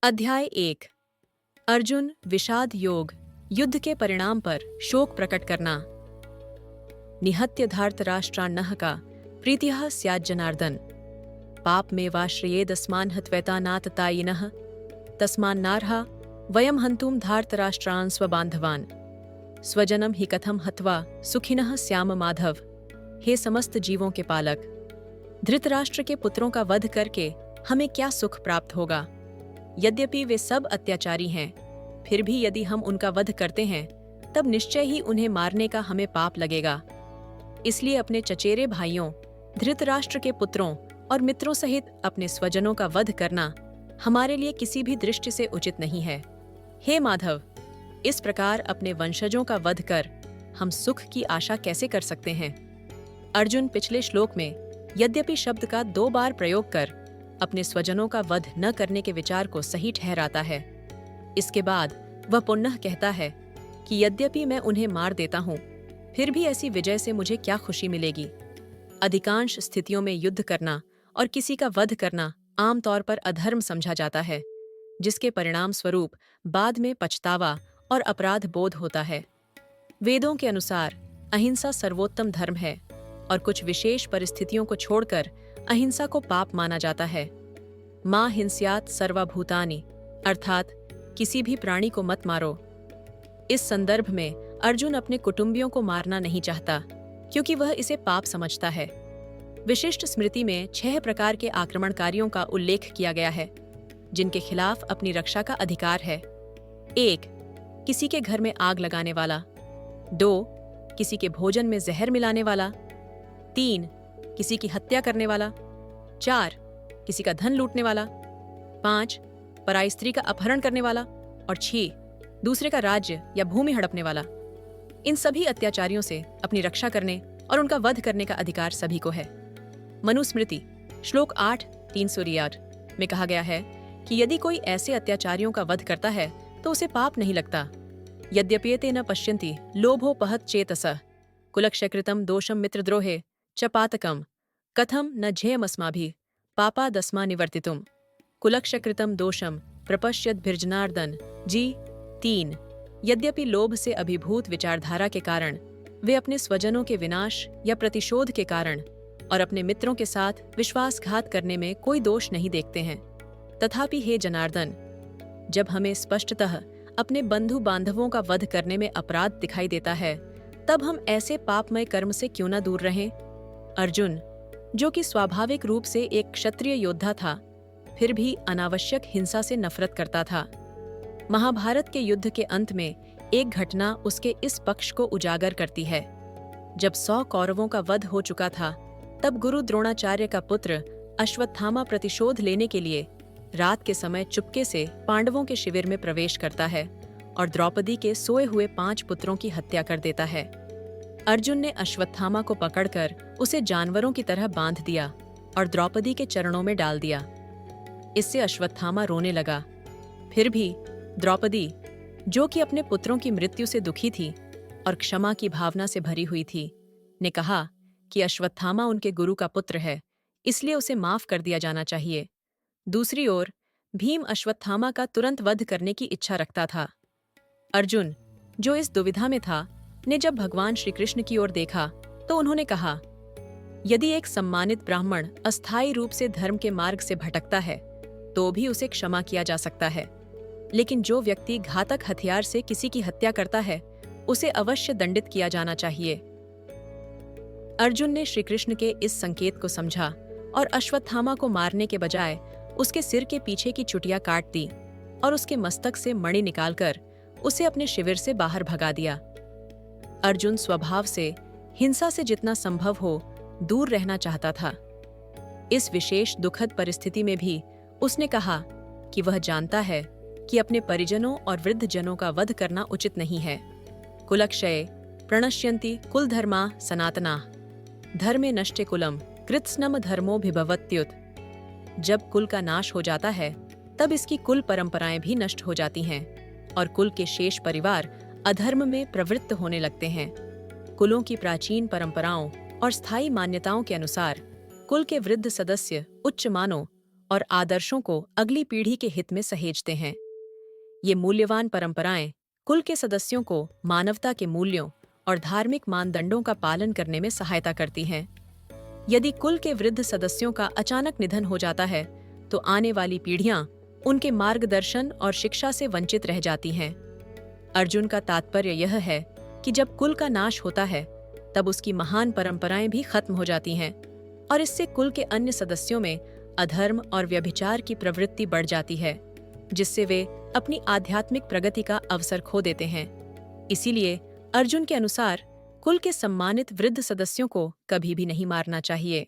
अध्याय 1। अर्जुन विषाद योग, युद्ध के परिणाम पर शोक प्रकट करना। निहत्य धार्तराष्ट्रान्नः का प्रीतिः स्याज्जनार्दन, पाप में वाश्रयेदस्मान् हत्वैतानाततायिनः, तस्मान्नार्हा वयं हन्तुं धार्तराष्ट्रान् स्वबान्धवान्, स्वजनम ही कथम हत्वा सुखिनः स्याम माधव। हे समस्त जीवों के पालक, धृतराष्ट्र के पुत्रों का वध करके हमें क्या सुख प्राप्त होगा। यद्यपि वे सब अत्याचारी हैं, फिर भी यदि हम उनका वध करते हैं तब निश्चय ही उन्हें मारने का हमें पाप लगेगा। इसलिए अपने चचेरे भाइयों धृतराष्ट्र के पुत्रों और मित्रों सहित अपने स्वजनों का वध करना हमारे लिए किसी भी दृष्टि से उचित नहीं है। हे माधव, इस प्रकार अपने वंशजों का वध कर हम सुख की आशा कैसे कर सकते हैं। अर्जुन पिछले श्लोक में यद्यपि शब्द का 2 बार प्रयोग कर अपने स्वजनों का वध न करने के विचार को सही ठहराता है। इसके बाद वह पुनः कहता है कि यद्यपि मैं उन्हें मार देता हूं, फिर भी ऐसी विजय से मुझे क्या खुशी मिलेगी। अधिकांश स्थितियों में युद्ध करना और किसी का वध करना आमतौर पर अधर्म समझा जाता है, जिसके परिणाम स्वरूप बाद में पछतावा और अपराध बोध होता है। वेदों के अनुसार अहिंसा सर्वोत्तम धर्म है और कुछ विशेष परिस्थितियों को छोड़कर अहिंसा को पाप माना जाता है। मां हिंस्यात् सर्वभूतानि, अर्थात किसी भी प्राणी को मत मारो। इस संदर्भ में अर्जुन अपने कुटुंबियों को मारना नहीं चाहता, क्योंकि वह इसे पाप समझता है। विशिष्ट स्मृति में 6 प्रकार के आक्रमणकारियों का उल्लेख किया गया है, जिनके खिलाफ अपनी रक्षा का अधिकार है। 1. किसी के घर में आग लगाने वाला। 2. किसी के भोजन में जहर मिलाने वाला। 3. किसी की हत्या करने वाला। 4. किसी का धन लूटने वाला। 5. पराई स्त्री का अपहरण करने वाला। और 6. दूसरे का राज्य या भूमि हड़पने वाला। इन सभी अत्याचारियों से अपनी रक्षा करने और उनका वध करने का अधिकार सभी को है। मनुस्मृति श्लोक 8:308 में कहा गया है कि यदि कोई ऐसे अत्याचारियों का वध करता है तो उसे पाप नहीं लगता। यद्यप्येते न पश्यन्ति लोभोपहत चेतसः, कुलक्षयकृतं दोषं मित्रद्रोहे च पातकम्, कथम न झेयमस्माभिः पापादस्मा निवर्तितुम्। कुलक्षयकृतं दोषं प्रपश्यद्भिर्जनार्दन जी 3। यद्यपि लोभ से अभिभूत विचारधारा के कारण वे अपने स्वजनों के विनाश या प्रतिशोध के कारण और अपने मित्रों के साथ विश्वासघात करने में कोई दोष नहीं देखते हैं, तथापि हे जनार्दन, जब हमें स्पष्टतः अपने बंधु बांधवों का वध करने में अपराध दिखाई देता है, तब हम ऐसे पापमय कर्म से क्यों न दूर रहें। अर्जुन, जो कि स्वाभाविक रूप से एक क्षत्रिय योद्धा था, फिर भी अनावश्यक हिंसा से नफरत करता था। महाभारत के युद्ध के अंत में एक घटना उसके इस पक्ष को उजागर करती है। जब 100 कौरवों का वध हो चुका था, तब गुरु द्रोणाचार्य का पुत्र अश्वत्थामा प्रतिशोध लेने के लिए रात के समय चुपके से पांडवों के शिविर में प्रवेश करता है और द्रौपदी के सोए हुए 5 पुत्रों की हत्या कर देता है। अर्जुन ने अश्वत्थामा को पकड़कर उसे जानवरों की तरह बांध दिया और द्रौपदी के चरणों में डाल दिया। इससे अश्वत्थामा रोने लगा। फिर भी द्रौपदी, जो कि अपने पुत्रों की मृत्यु से दुखी थी और क्षमा की भावना से भरी हुई थी, ने कहा कि अश्वत्थामा उनके गुरु का पुत्र है, इसलिए उसे माफ कर दिया जाना चाहिए। दूसरी ओर भीम अश्वत्थामा का तुरंत वध करने की इच्छा रखता था। अर्जुन, जो इस दुविधा में था, ने जब भगवान श्री कृष्ण की ओर देखा तो उन्होंने कहा, यदि एक सम्मानित ब्राह्मण अस्थायी रूप से धर्म के मार्ग से भटकता है तो भी उसे क्षमा किया जा सकता है, लेकिन जो व्यक्ति घातक हथियार से किसी की हत्या करता है उसे अवश्य दंडित किया जाना चाहिए। अर्जुन ने श्री कृष्ण के इस संकेत को समझा और अश्वत्थामा को मारने के बजाय उसके सिर के पीछे की चुटिया काट दी और उसके मस्तक से मणि निकालकर उसे अपने शिविर से बाहर भगा दिया। अर्जुन स्वभाव से हिंसा से जितना संभव हो दूर रहना चाहता था। इस विशेष दुखद परिस्थिति में भी उसने कहा कि वह जानता है कि अपने परिजनों और वृद्ध जनों का वध करना उचित नहीं है। कुलक्षये प्रणश्यन्ति कुलधर्मा सनातना, धर्मे नष्टे कुलम कृत्स्नम धर्मोभिभवत्युत। जब कुल का नाश हो जाता है तब इसकी कुल परंपराएं भी नष्ट हो जाती हैं और कुल के शेष परिवार अधर्म में प्रवृत्त होने लगते हैं। कुलों की प्राचीन परंपराओं और स्थायी मान्यताओं के अनुसार कुल के वृद्ध सदस्य उच्च मानों और आदर्शों को अगली पीढ़ी के हित में सहेजते हैं। ये मूल्यवान परंपराएं कुल के सदस्यों को मानवता के मूल्यों और धार्मिक मानदंडों का पालन करने में सहायता करती हैं। यदि कुल के वृद्ध सदस्यों का अचानक निधन हो जाता है, तो आने वाली पीढ़ियां उनके मार्गदर्शन और शिक्षा से वंचित रह जाती हैं। अर्जुन का तात्पर्य यह है कि जब कुल का नाश होता है, तब उसकी महान परंपराएं भी खत्म हो जाती हैं और इससे कुल के अन्य सदस्यों में अधर्म और व्यभिचार की प्रवृत्ति बढ़ जाती है, जिससे वे अपनी आध्यात्मिक प्रगति का अवसर खो देते हैं। इसीलिए अर्जुन के अनुसार कुल के सम्मानित वृद्ध सदस्यों को कभी भी नहीं मारना चाहिए।